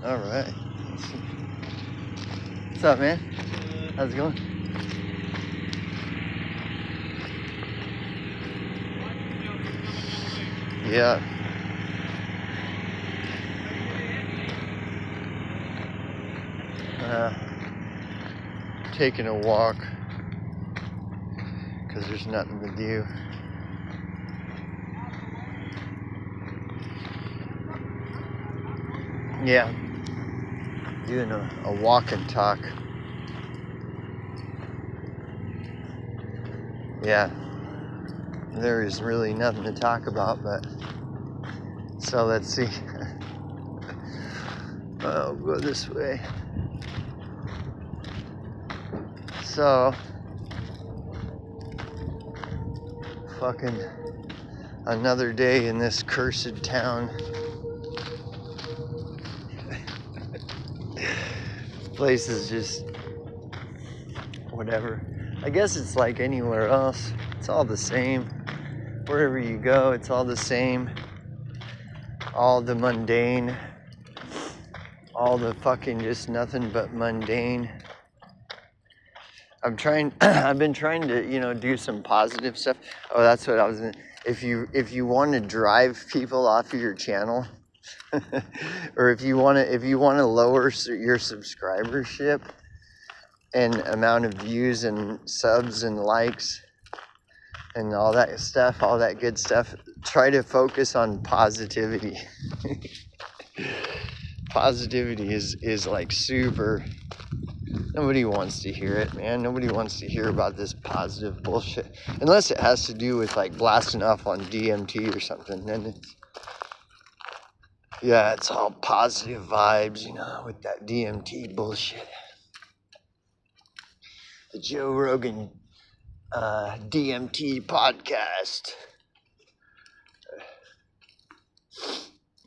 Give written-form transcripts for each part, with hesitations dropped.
All right. What's up, man? How's it going? Yeah. Taking a walk because there's nothing to do. Yeah. Doing a walk and talk. Yeah. There is really nothing to talk about, but so let's see. I'll go this way. So, fucking another day in this cursed town. This place is just whatever. I guess it's like anywhere else. It's all the same. Wherever you go, it's all the same. All the mundane. All the fucking just nothing but mundane. I've been trying to, do some positive stuff. Oh, that's what I was gonna. If you want to drive people off of your channel, or if you want to lower your subscribership and amount of views and subs and likes and all that stuff, all that good stuff, try to focus on positivity. Positivity is like super. Nobody wants to hear it, man. Nobody wants to hear about this positive bullshit. Unless it has to do with like blasting off on DMT or something. Then it's all positive vibes, with that DMT bullshit. The Joe Rogan DMT podcast.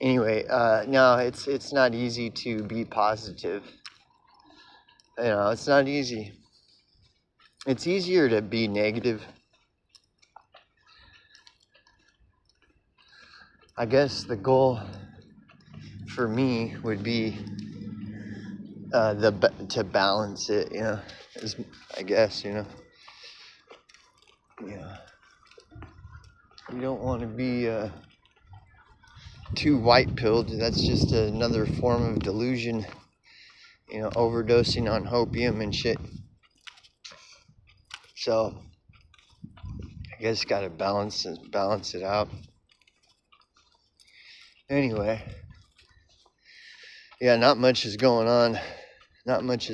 Anyway, no, it's not easy to be positive. It's not easy. It's easier to be negative. I guess the goal for me would be to balance it, I guess, Yeah. You don't want to be too white-pilled. That's just another form of delusion, overdosing on opium and shit. So I guess got to balance it out. Anyway, yeah, not much is going on. Not much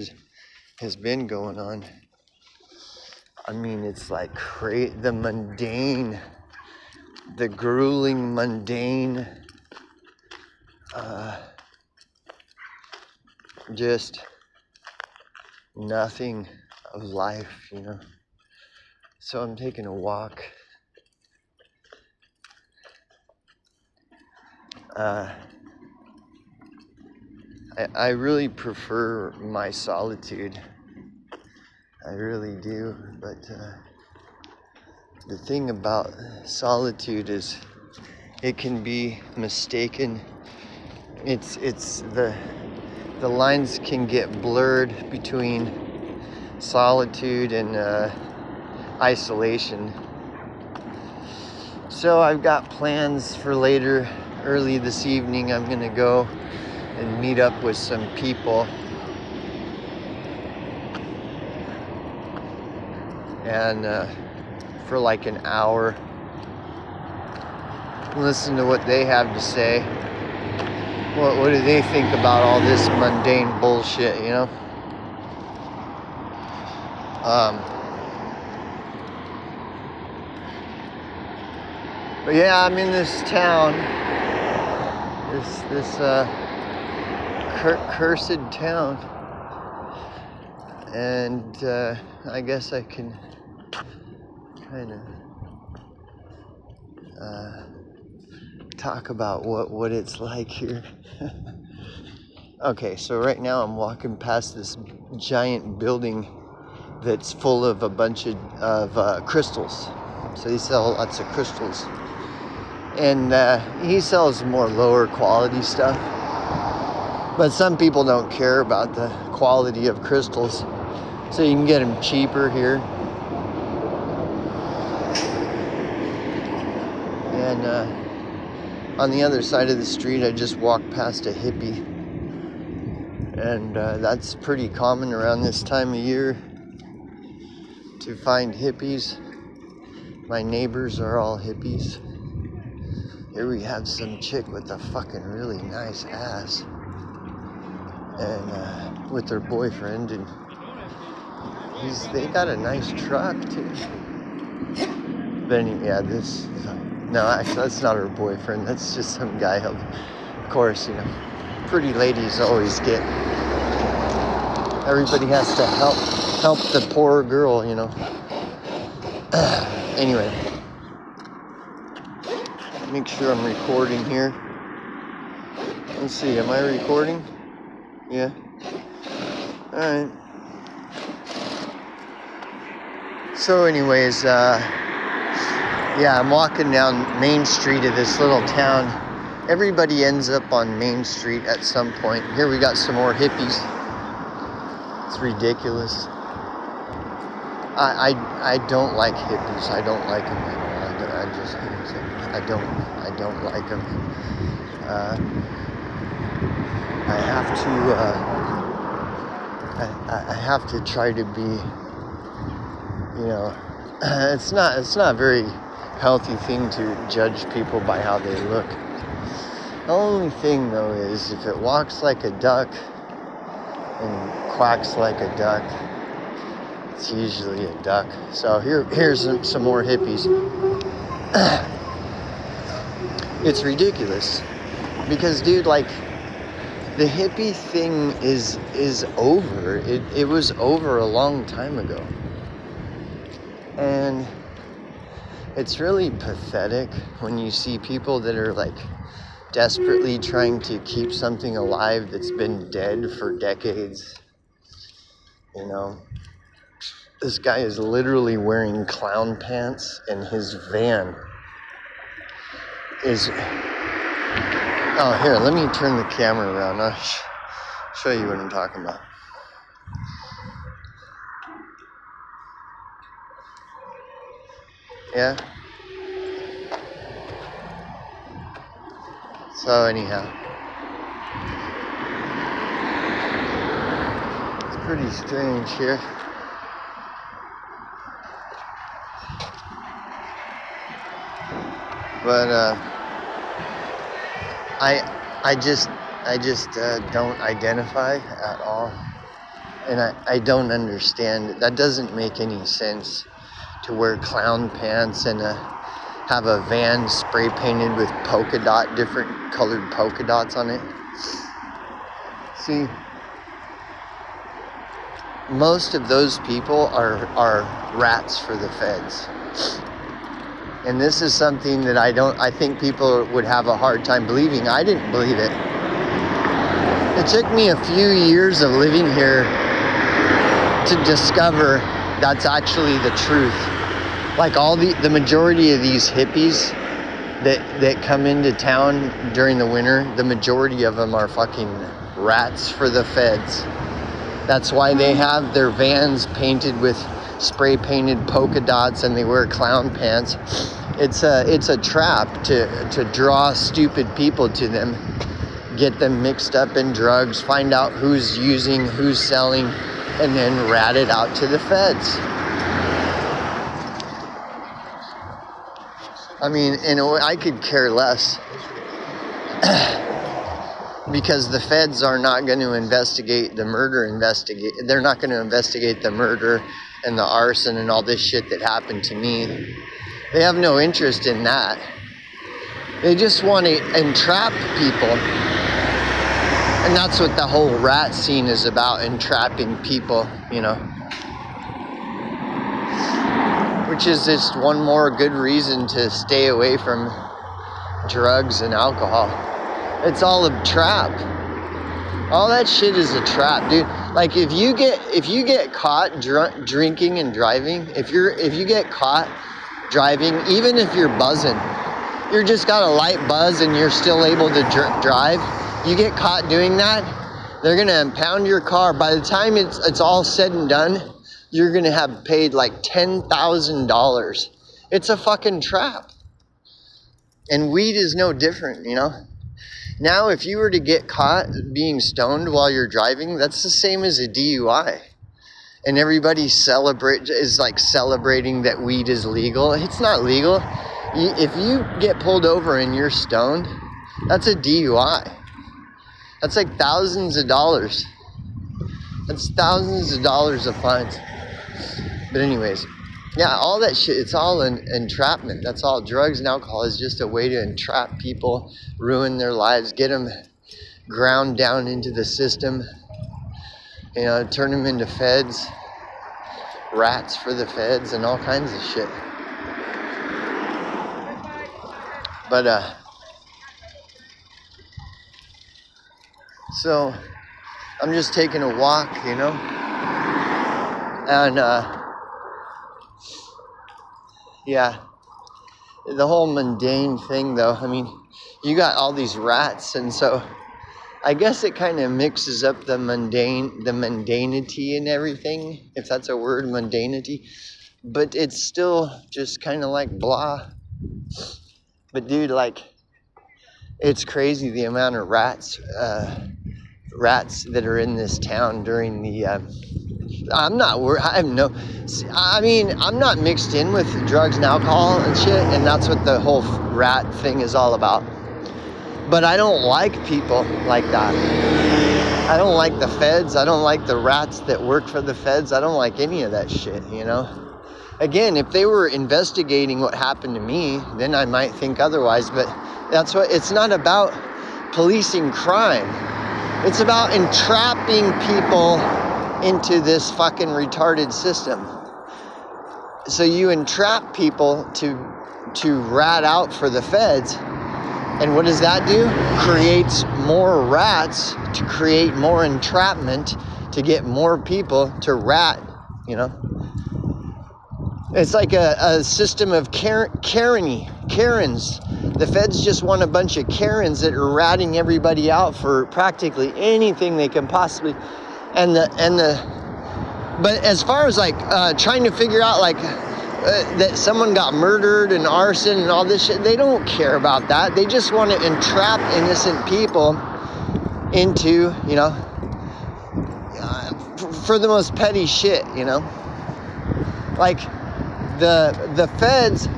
has been going on. I mean, it's like the mundane, the grueling mundane, just nothing of life, So I'm taking a walk. I really prefer my solitude. I really do. But the thing about solitude is it can be mistaken. It's the lines can get blurred between solitude and isolation. So I've got plans for later. Early this evening, I'm gonna go and meet up with some people and for like an hour, listen to what they have to say. What do they think about all this mundane bullshit, But yeah, I'm in this town, this cursed town, and I guess I can kind of talk about what it's like here. Okay, so right now I'm walking past this giant building that's full of a bunch of crystals. So they sell lots of crystals. And he sells more lower quality stuff. But some people don't care about the quality of crystals, so you can get them cheaper here. And on the other side of the street, I just walked past a hippie. And that's pretty common around this time of year to find hippies. My neighbors are all hippies. Here we have some chick with a fucking really nice ass. And with her boyfriend, and they got a nice truck too. But anyway, yeah, no, actually that's not her boyfriend, that's just some guy. Of course, pretty ladies always everybody has to help the poor girl, Anyway, make sure I'm recording here. Let's see, am I recording? Yeah. Alright. So anyways, I'm walking down Main Street of this little town. Everybody ends up on Main Street at some point. Here we got some more hippies. It's ridiculous. I don't like hippies. I don't like them at all. I don't like them. I have to try to be, it's not a very healthy thing to judge people by how they look. The only thing though is if it walks like a duck and quacks like a duck, it's usually a duck. So here's some more hippies. It's ridiculous because, dude, like, the hippie thing is over. It was over a long time ago. And it's really pathetic when you see people that are like desperately trying to keep something alive that's been dead for decades. This guy is literally wearing clown pants, and his van is... Oh, here, let me turn the camera around. I'll show you what I'm talking about. Yeah? So anyhow, it's pretty strange here. But I just don't identify at all, and I don't understand. That doesn't make any sense to wear clown pants and have a van spray painted with different colored polka dots on it. See, most of those people are rats for the feds. And this is something that I think people would have a hard time believing. I didn't believe it. It took me a few years of living here to discover that's actually the truth. Like the majority of these hippies that come into town during the winter, the majority of them are fucking rats for the feds. That's why they have their vans painted with spray painted polka dots and they wear clown pants. It's a trap to draw stupid people to them, get them mixed up in drugs, find out who's using, who's selling, and then rat it out to the feds. I mean, in a way, I could care less because the feds are not going to investigate the murder. They're not going to investigate the murder and the arson and all this shit that happened to me. They have no interest in that. They just want to entrap people. And that's what the whole rat scene is about, entrapping people, Which is just one more good reason to stay away from drugs and alcohol. It's all a trap. All that shit is a trap, dude. Like if you get caught drinking and driving, if you get caught driving, even if you're buzzing, you're just got a light buzz and you're still able to drive, you get caught doing that, They're gonna impound your car. By the time it's all said and done, you're gonna have paid like $10,000. It's a fucking trap. And weed is no different, you know? Now, if you were to get caught being stoned while you're driving, that's the same as a DUI. And everybody is like celebrating that weed is legal. It's not legal. If you get pulled over and you're stoned, that's a DUI. That's like thousands of dollars. That's thousands of dollars of fines. But anyways, yeah, all that shit, it's all an entrapment. That's all. Drugs and alcohol is just a way to entrap people, ruin their lives, get them ground down into the system, you know, turn them into feds, rats for the feds, and all kinds of shit. But, so I'm just taking a walk, you know, and, yeah, the whole mundane thing, though, I mean, you got all these rats, and so I guess it kind of mixes up the mundanity and everything, if that's a word, mundanity, but it's still just kind of like blah. But dude, like, it's crazy the amount of rats that are in this town during the, I'm not mixed in with drugs and alcohol and shit, and that's what the whole rat thing is all about. But I don't like people like that. I don't like the feds. I don't like the rats that work for the feds. I don't like any of that shit, you know? Again, if they were investigating what happened to me, then I might think otherwise, but it's not about policing crime. It's about entrapping people into this fucking retarded system. So you entrap people to rat out for the feds. And what does that do? Creates more rats to create more entrapment to get more people to rat, you know? It's like a system of Karens. The feds just want a bunch of Karens that are ratting everybody out for practically anything they can possibly. But as far as like trying to figure out like that someone got murdered and arson and all this shit, they don't care about that. They just want to entrap innocent people into, you know, for the most petty shit, you know. Like the feds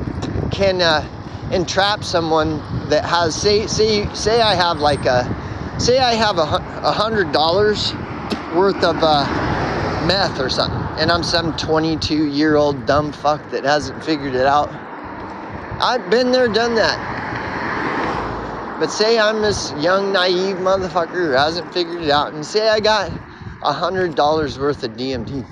can entrap someone that has say I have like $100 worth of meth or something, and I'm some 22-year-old dumb fuck that hasn't figured it out. I've been there, done that. But say I'm this young, naive motherfucker who hasn't figured it out, and say I got $100 worth of DMT.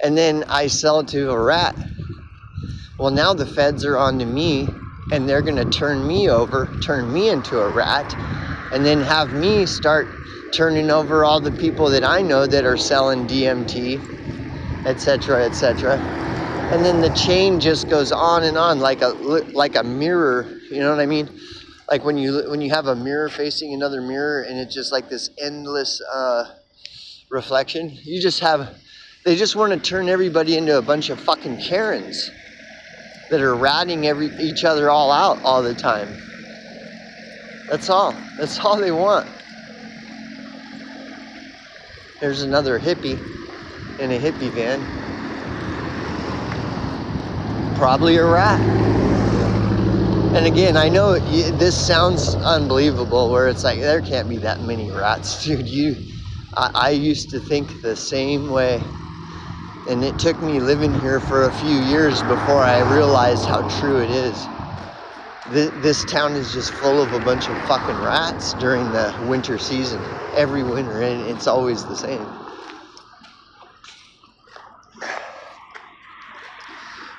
And then I sell it to a rat. Well, now the feds are on to me, and they're going to turn me into a rat, and then have me start turning over all the people that I know that are selling DMT, etc., etc. And then the chain just goes on and on like a mirror, you know what I mean? Like when you have a mirror facing another mirror, and it's just like this endless reflection. They just want to turn everybody into a bunch of fucking Karens that are ratting each other all out all the time. That's all they want. There's another hippie in a hippie van. Probably a rat. And again, I know this sounds unbelievable, where it's like, there can't be that many rats. Dude, I used to think the same way. And it took me living here for a few years before I realized how true it is. This town is just full of a bunch of fucking rats during the winter season. Every winter, and it's always the same.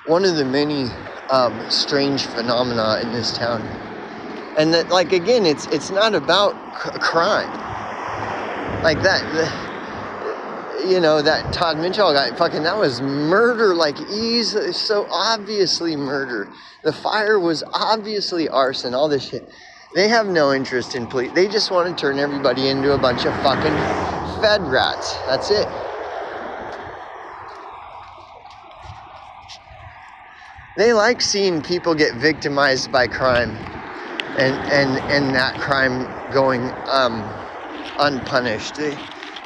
One of the many strange phenomena in this town. And that, like, again, it's not about crime. Like that, you know, that Todd Mitchell guy, fucking, that was murder, like easy, so obviously murder. The fire was obviously arson, all this shit. They have no interest in police. They just want to turn everybody into a bunch of fucking Fed rats. That's it. They like seeing people get victimized by crime and that crime going unpunished.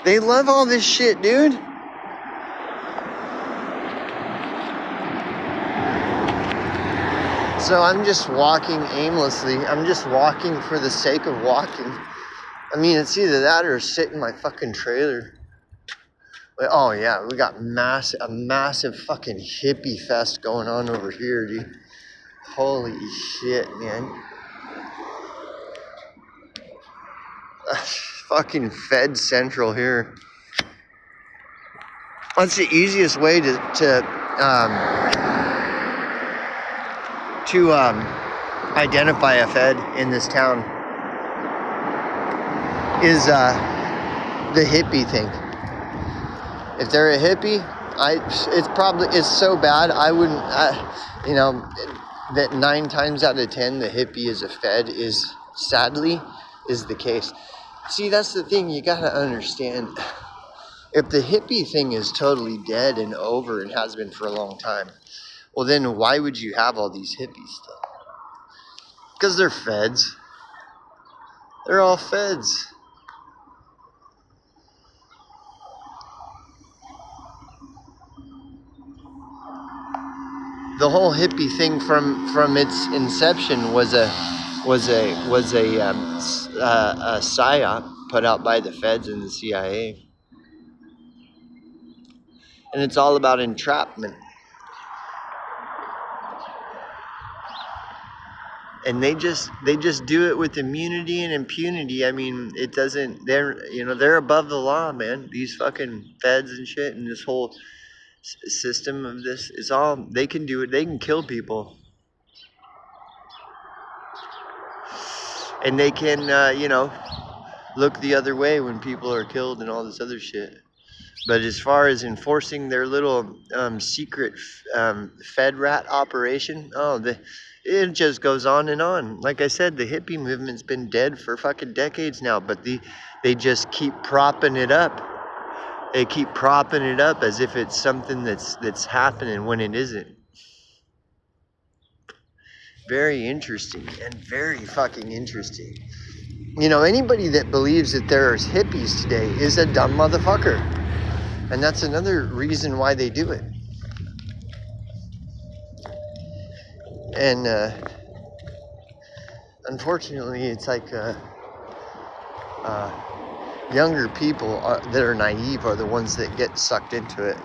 They love all this shit, dude. So I'm just walking aimlessly. I'm just walking for the sake of walking. I mean, it's either that or sit in my fucking trailer. Oh yeah, we got a massive fucking hippie fest going on over here, dude. Holy shit, man. Fucking Fed Central here. That's the easiest way to identify a Fed in this town is the hippie thing. If they're a hippie, it's so bad I wouldn't, that 9 times out of 10 the hippie is a Fed sadly is the case. See, that's the thing you gotta understand. If the hippie thing is totally dead and over and has been for a long time, well then why would you have all these hippies still? Because they're Feds. They're all Feds. The whole hippie thing from its inception was a psyop put out by the Feds and the CIA, and it's all about entrapment. And they just do it with immunity and impunity. I mean, it doesn't. They're above the law, man. These fucking Feds and shit, and this whole system of this is all they can do. It. They can kill people, and they can, look the other way when people are killed and all this other shit. But as far as enforcing their little secret Fed rat operation, it just goes on and on. Like I said, the hippie movement's been dead for fucking decades now, but they just keep propping it up. They keep propping it up as if it's something that's happening when it isn't. Very interesting and very fucking interesting. Anybody that believes that there's hippies today is a dumb motherfucker. And that's another reason why they do it. And unfortunately, it's like younger people that are naive are the ones that get sucked into it.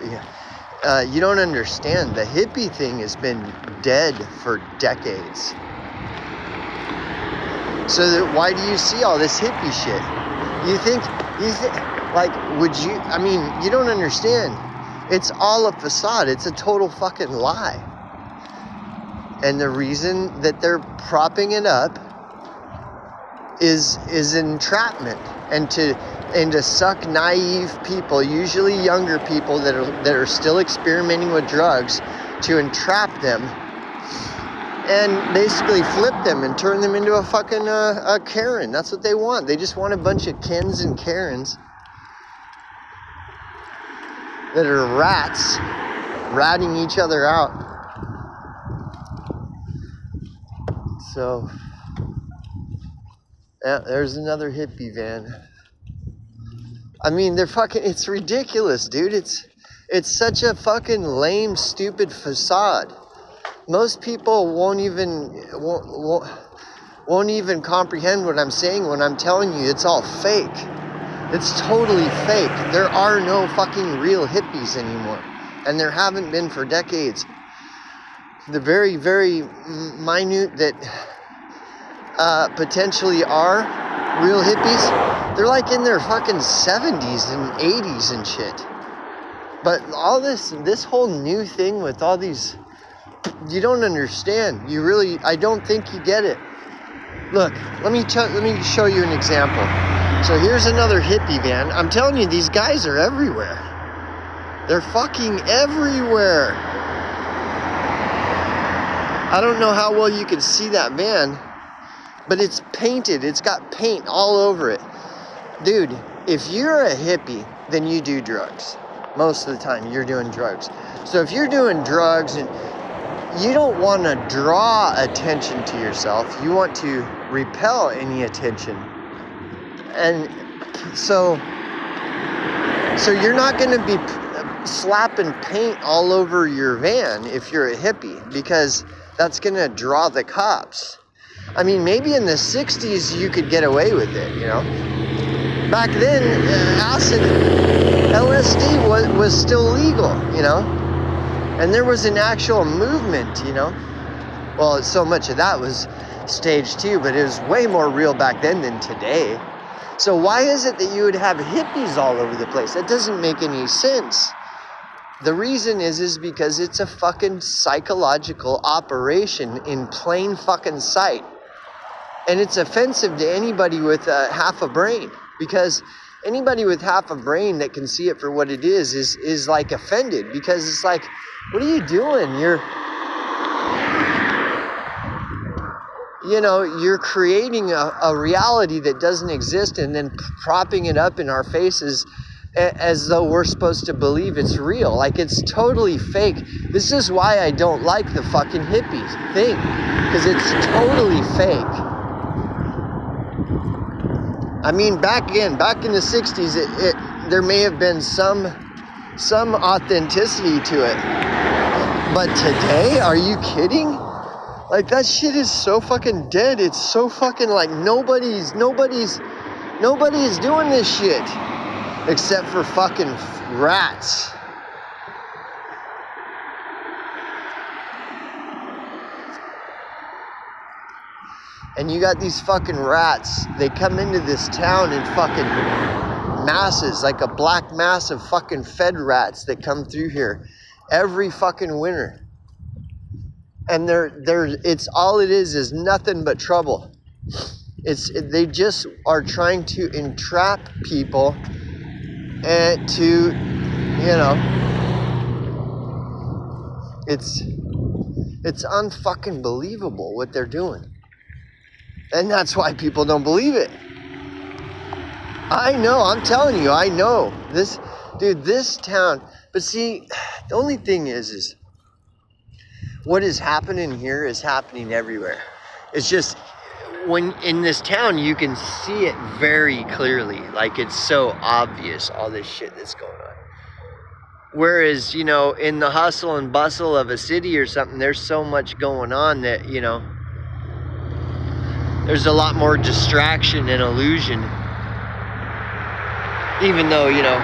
You don't understand. The hippie thing has been dead for decades. So why do you see all this hippie shit? You think, you don't understand. It's all a facade. It's a total fucking lie. And the reason that they're propping it up is entrapment and to suck naive people, usually younger people that are still experimenting with drugs, to entrap them and basically flip them and turn them into a fucking a Karen. That's what they want. They just want a bunch of Kens and Karens that are rats ratting each other out. So, yeah, there's another hippie van. I mean, it's ridiculous, dude. It's such a fucking lame, stupid facade. Most people won't even comprehend what I'm saying when I'm telling you it's all fake. It's totally fake. There are no fucking real hippies anymore. And there haven't been for decades. The very, very minute that potentially are real hippies, they're like in their fucking 70s and 80s and shit. But all this whole new thing with all these, you don't understand. I don't think you get it. Look, let me show you an example. So here's another hippie van. I'm telling you, these guys are everywhere. They're fucking everywhere. I don't know how well you can see that van, but it's painted. It's got paint all over it. Dude, if you're a hippie, then you do drugs. Most of the time, you're doing drugs. So if you're doing drugs and you don't want to draw attention to yourself, you want to repel any attention. And so you're not going to be slapping paint all over your van if you're a hippie, because that's going to draw the cops. I mean, maybe in the 60s you could get away with it, you know. Back then, acid, LSD was still legal, you know. And there was an actual movement, you know. Well, so much of that was staged too, but it was way more real back then than today. So why is it that you would have hippies all over the place? That doesn't make any sense. The reason is because it's a fucking psychological operation in plain fucking sight. And it's offensive to anybody with half a brain, because anybody with half a brain that can see it for what it is like offended, because it's like, what are you doing? You're creating a reality that doesn't exist and then propping it up in our faces as though we're supposed to believe it's real. Like, it's totally fake. This is why I don't like the fucking hippie thing, because it's totally fake. I mean, back in the 60s, there may have been some authenticity to it. But today, are you kidding? Like, that shit is so fucking dead. It's so fucking like nobody's doing this shit. Except for fucking rats. And you got these fucking rats. They come into this town in fucking masses, like a black mass of fucking fed rats that come through here every fucking winter. And it's all it is nothing but trouble. They just are trying to entrap people and to, you know, it's unfucking believable what they're doing. And that's why people don't believe it. I know, I'm telling you, I know. This town, but see, the only thing is what is happening here is happening everywhere. It's just, when in this town, you can see it very clearly. Like, it's so obvious, all this shit that's going on. Whereas, you know, in the hustle and bustle of a city or something, there's so much going on that, you know, there's a lot more distraction and illusion. Even though, you know,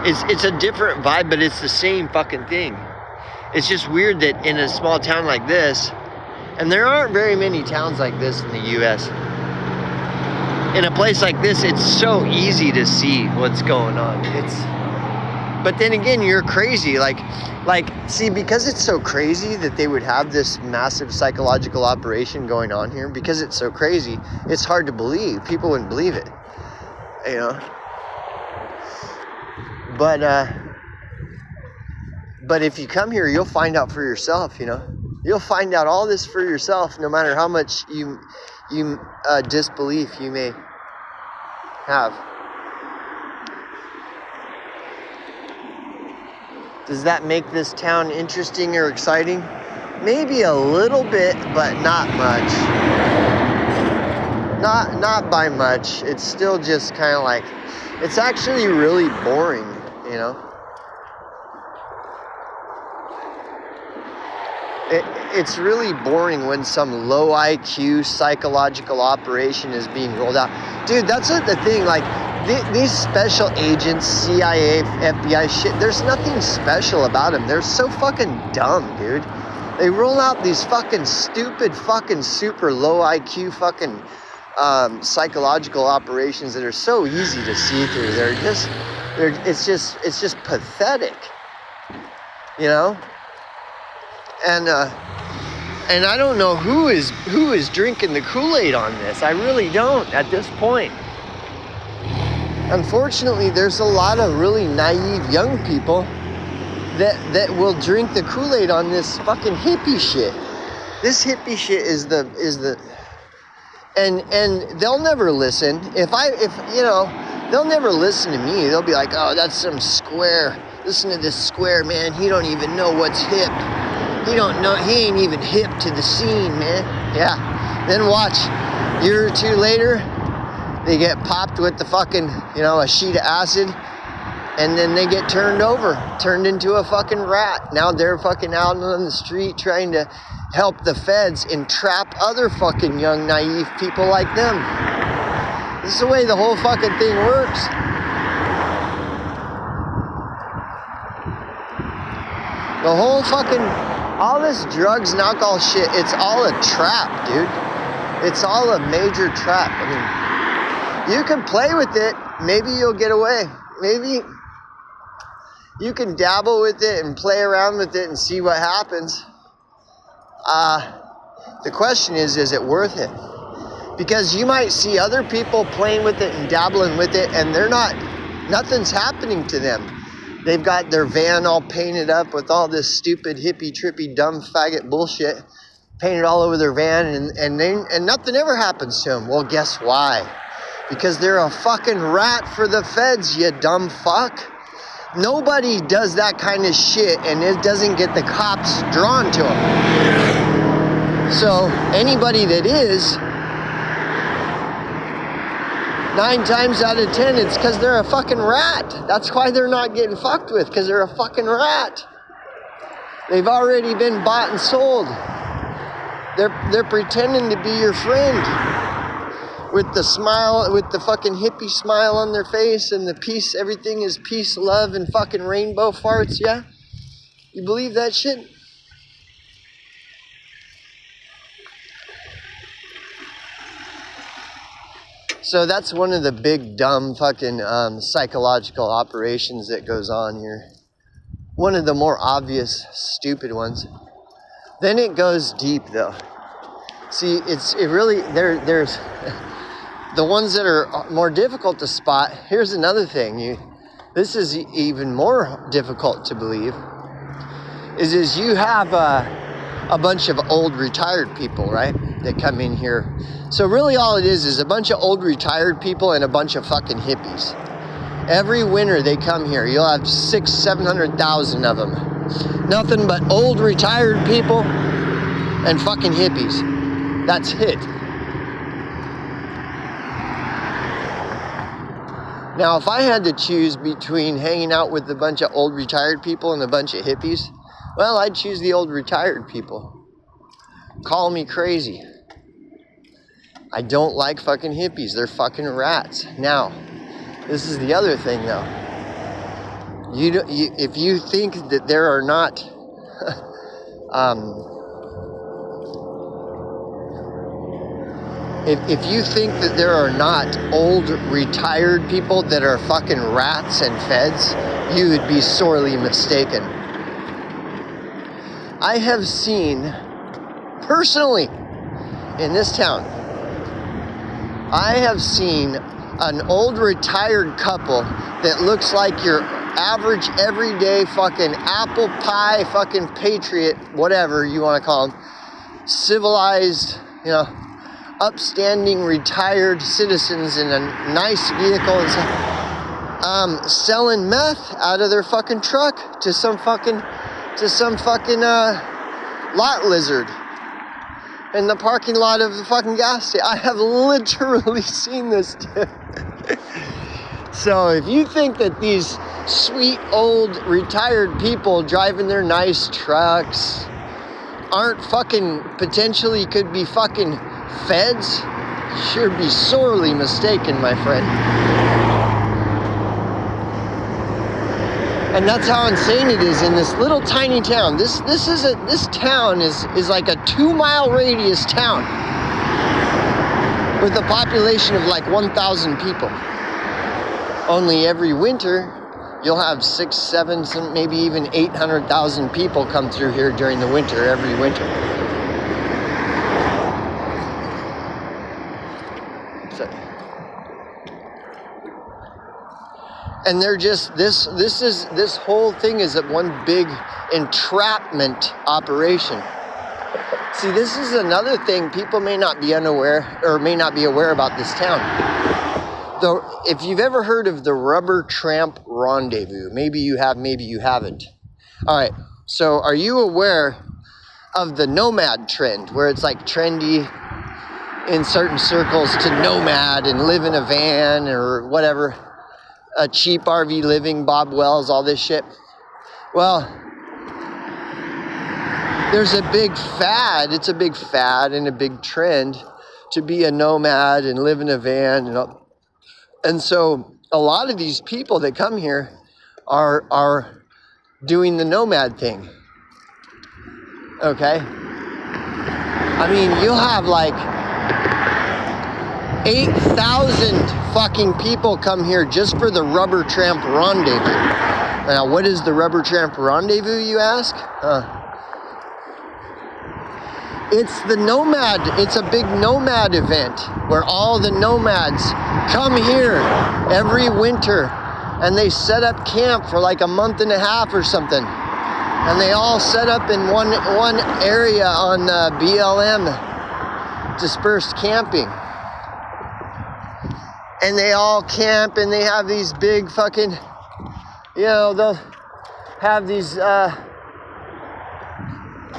it's a different vibe, but it's the same fucking thing. It's just weird that in a small town like this, and there aren't very many towns like this in the U.S. In a place like this, it's so easy to see what's going on. But then again, you're crazy. Like, see, because it's so crazy that they would have this massive psychological operation going on here, because it's so crazy, it's hard to believe. People wouldn't believe it, you know. But if you come here, you'll find out for yourself, you know. You'll find out all this for yourself, no matter how much you disbelief you may have. Does that make this town interesting or exciting? Maybe a little bit, but not much. Not by much. It's still just kind of like, it's actually really boring, you know. It's really boring when some low IQ psychological operation is being rolled out. Dude, that's the thing. Like, these special agents, CIA, FBI shit, there's nothing special about them. They're so fucking dumb, dude. They roll out these fucking stupid fucking super low IQ fucking psychological operations that are so easy to see through. It's just pathetic, you know. And I don't know who is drinking the Kool-Aid on this. I really don't at this point. Unfortunately, there's a lot of really naive young people that will drink the Kool-Aid on this fucking hippie shit. This hippie shit is And they'll never listen. If you know, they'll never listen to me. They'll be like, oh, that's some square. Listen to this square, man. He don't even know what's hip. He ain't even hip to the scene, man. Yeah. Then watch, a year or two later, they get popped with the fucking, a sheet of acid, and then they get turned into a fucking rat. Now they're fucking out on the street trying to help the feds entrap other fucking young, naive people like them. This is the way the whole fucking thing works. The whole fucking, all this drugs and alcohol shit, it's all a trap, dude. It's all a major trap. I mean, you can play with it. Maybe you'll get away. Maybe you can dabble with it and play around with it and see what happens. The question is it worth it? Because you might see other people playing with it and dabbling with it, and nothing's happening to them. They've got their van all painted up with all this stupid, hippie, trippy, dumb, faggot bullshit painted all over their van, and nothing ever happens to them. Well, guess why? Because they're a fucking rat for the feds, you dumb fuck. Nobody does that kind of shit, and it doesn't get the cops drawn to them. So anybody that is, 9 times out of 10, it's because they're a fucking rat. That's why they're not getting fucked with, because they're a fucking rat. They've already been bought and sold. They're pretending to be your friend with the smile, with the fucking hippie smile on their face, and the peace. Everything is peace, love, and fucking rainbow farts. Yeah, you believe that shit? So that's one of the big, dumb, fucking psychological operations that goes on here. One of the more obvious, stupid ones. Then it goes deep, though. See, there's the ones that are more difficult to spot. Here's another thing. This is even more difficult to believe. Is you have a bunch of old retired people, right? That come in here. So really all it is a bunch of old retired people and a bunch of fucking hippies. Every winter they come here. You'll have 600,000-700,000 of them. Nothing but old retired people and fucking hippies. That's it. Now, if I had to choose between hanging out with a bunch of old retired people and a bunch of hippies, well, I'd choose the old retired people. Call me crazy. I don't like fucking hippies. They're fucking rats. Now, this is the other thing, though. If you think that there are not, if you think that there are not old retired people that are fucking rats and feds, you would be sorely mistaken. I have seen, personally, in this town, I have seen an old retired couple that looks like your average everyday fucking apple pie fucking patriot, whatever you want to call them, civilized, upstanding retired citizens in a nice vehicle and stuff, selling meth out of their fucking truck to some fucking lot lizard in the parking lot of the fucking gas station. I have literally seen this, dude. So if you think that these sweet old retired people driving their nice trucks aren't fucking potentially could be fucking feds, sure be sorely mistaken, my friend. And that's how insane it is in this little tiny town. This town is like a 2-mile radius town with a population of like 1,000 people. Only every winter you'll have 6, 7, maybe even 800,000 people come through here during the winter, every winter. And they're just, this whole thing is one big entrapment operation. See, this is another thing people may not be unaware or may not be aware about this town. Though, if you've ever heard of the Rubber Tramp Rendezvous, maybe you have, maybe you haven't. All right, so are you aware of the nomad trend, where it's like trendy in certain circles to nomad and live in a van or whatever, a cheap RV living, Bob Wells, all this shit? Well, there's a big fad, it's a big fad and a big trend to be a nomad and live in a van. And so a lot of these people that come here are doing the nomad thing. Okay? I mean, you'll have like 8,000 fucking people come here just for the Rubber Tramp Rendezvous. Now, what is the Rubber Tramp Rendezvous, you ask? It's the nomad, it's a big nomad event where all the nomads come here every winter and they set up camp for like a month and a half or something. And they all set up in one area on BLM, dispersed camping. And they all camp and they have these big fucking, you know, they'll have these, you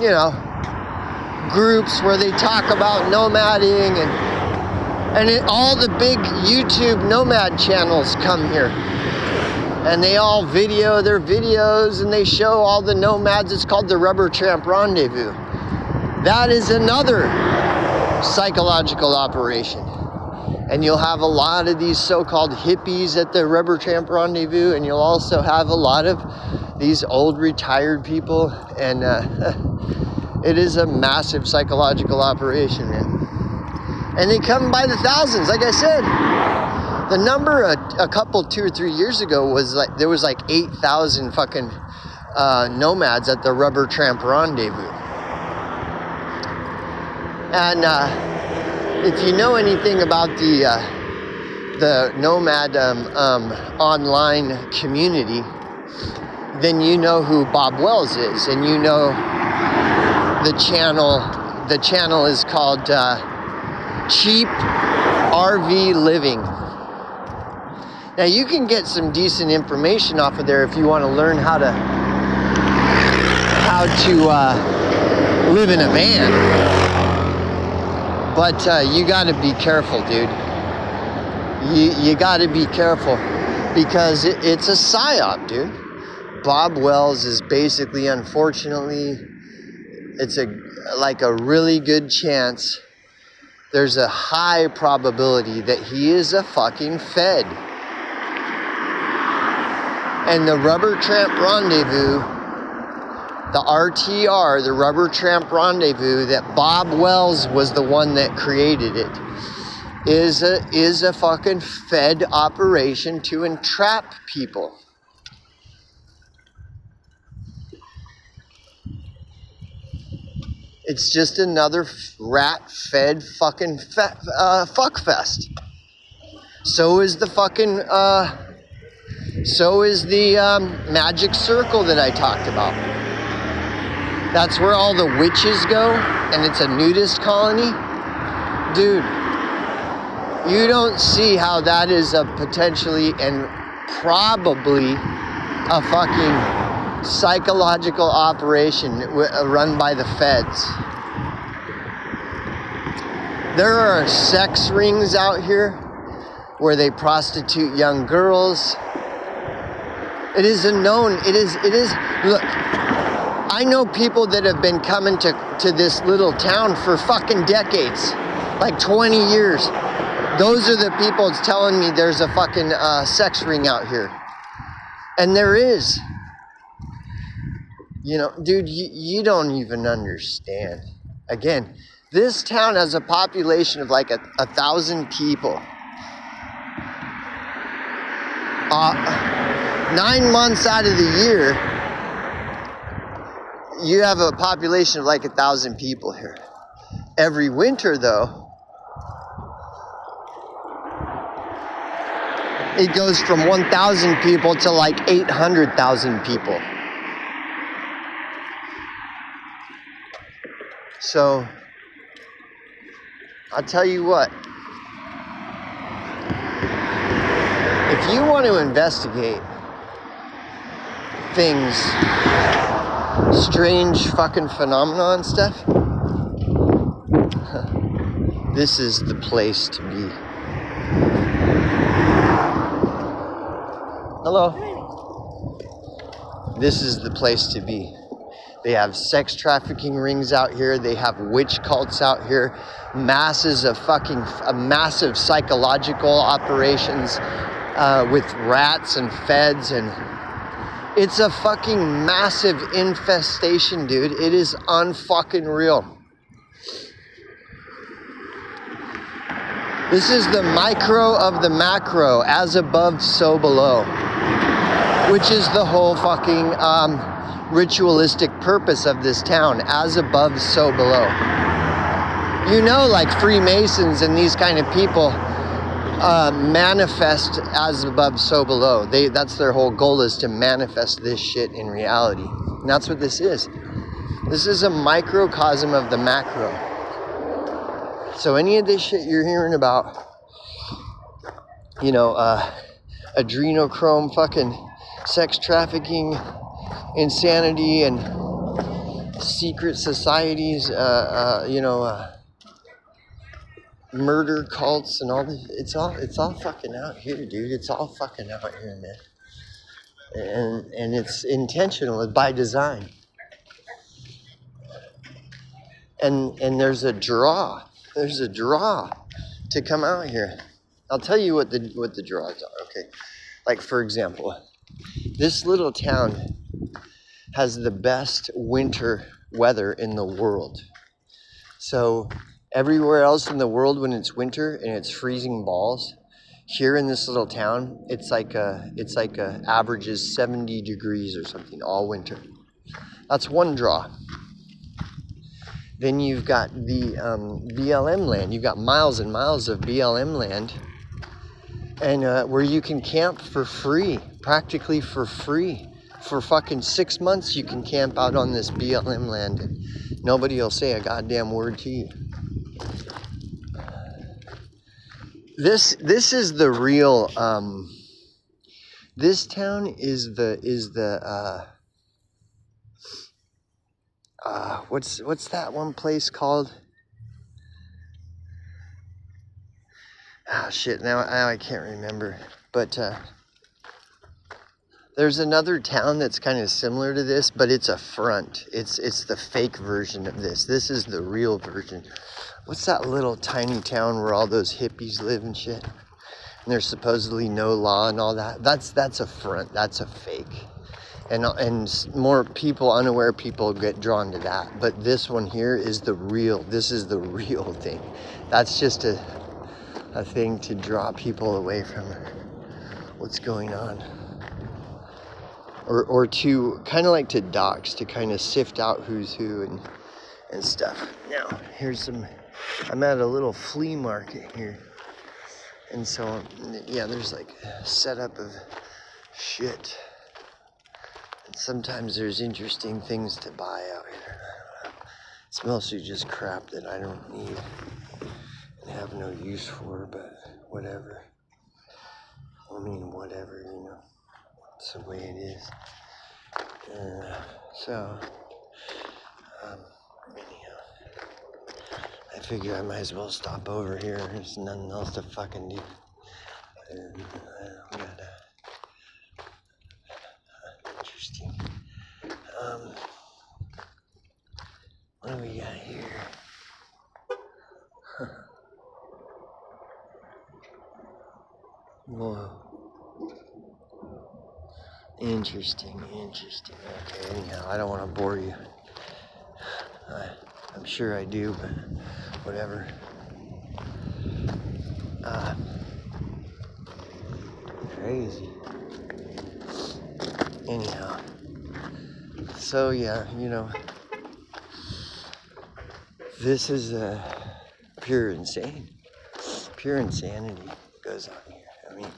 know, groups where they talk about nomading and all the big YouTube nomad channels come here. And they all video their videos and they show all the nomads. It's called the Rubber Tramp Rendezvous. That is another psychological operation. And you'll have a lot of these so-called hippies at the Rubber Tramp Rendezvous, and you'll also have a lot of these old retired people, and it is a massive psychological operation, man. And they come by the thousands, like I said. The number a couple, 2 or 3 years ago was like, there was like 8,000 fucking nomads at the Rubber Tramp Rendezvous. And if you know anything about the nomad online community, then you know who Bob Wells is, and you know the channel. The channel is called Cheap RV Living. Now you can get some decent information off of there if you want to learn how to live in a van. But you got to be careful, dude. You got to be careful because it's a psyop, dude. Bob Wells is basically, unfortunately, it's like a really good chance. There's a high probability that he is a fucking Fed. And the Rubber Tramp Rendezvous, the RTR, the Rubber Tramp Rendezvous, that Bob Wells was the one that created it, is a fucking Fed operation to entrap people. It's just another rat-fed fucking fuck fest. So is the fucking magic circle that I talked about. That's where all the witches go, and it's a nudist colony. Dude, you don't see how that is a potentially and probably a fucking psychological operation run by the feds. There are sex rings out here where they prostitute young girls. It is look, I know people that have been coming to this little town for fucking decades, like 20 years. Those are the people that's telling me there's a fucking sex ring out here. And there is. You know, dude, you don't even understand. Again, this town has a population of like 1,000 people. 9 months out of the year, you have a population of like 1,000 people here. Every winter, though, it goes from 1,000 people to like 800,000 people. So, I'll tell you what. If you want to investigate things, strange fucking phenomenon stuff, this is the place to be. Hello. This is the place to be. They have sex trafficking rings out here. They have witch cults out here. Massive psychological operations with rats and feds, and it's a fucking massive infestation, dude. It is unfucking real. This is the micro of the macro, as above, so below, which is the whole fucking ritualistic purpose of this town. As above, so below. You know, like Freemasons and these kind of people manifest as above, so below. That's their whole goal, is to manifest this shit in reality. And that's what this is. This is a microcosm of the macro. So any of this shit you're hearing about, you know, adrenochrome fucking sex trafficking, insanity, and secret societies, murder cults and all this, it's all fucking out here, dude. It's all fucking out here, man. And it's intentional, it's by design. And there's a draw to come out here. I'll tell you what the draws are, okay? Like, for example, this little town has the best winter weather in the world. So everywhere else in the world, when it's winter and it's freezing balls, here in this little town, it's like averages 70 degrees or something all winter. That's one draw. Then you've got the BLM land. You've got miles and miles of BLM land, and where you can camp for free, practically for free. For fucking 6 months, you can camp out on this BLM land, and nobody will say a goddamn word to you. This is the real. This town is the. What's that one place called? Ah, shit, now I can't remember. But there's another town that's kind of similar to this, but it's a front. It's the fake version of this. This is the real version. What's that little tiny town where all those hippies live and shit? And there's supposedly no law and all that. That's a front. That's a fake. And more people, unaware people, get drawn to that. But this one here is the real. This is the real thing. That's just a thing to draw people away from what's going on. Or to kind of like to dox, to kind of sift out who's who and stuff. Now, I'm at a little flea market here. And so, yeah, there's like a setup of shit. And sometimes there's interesting things to buy out here. It's mostly just crap that I don't need and have no use for, but whatever. I mean, whatever, you know. It's the way it is. Anyhow, I figure I might as well stop over here. There's nothing else to fucking do. Interesting. What do we got here? Whoa. Interesting. Okay, anyhow, I don't want to bore you. I'm sure I do, but whatever. Crazy. Anyhow. So, yeah, you know, this is pure insane. Pure insanity goes on here. I mean,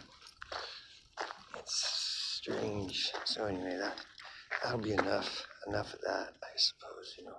it's strange. So anyway, that'll be enough of that, I suppose, you know.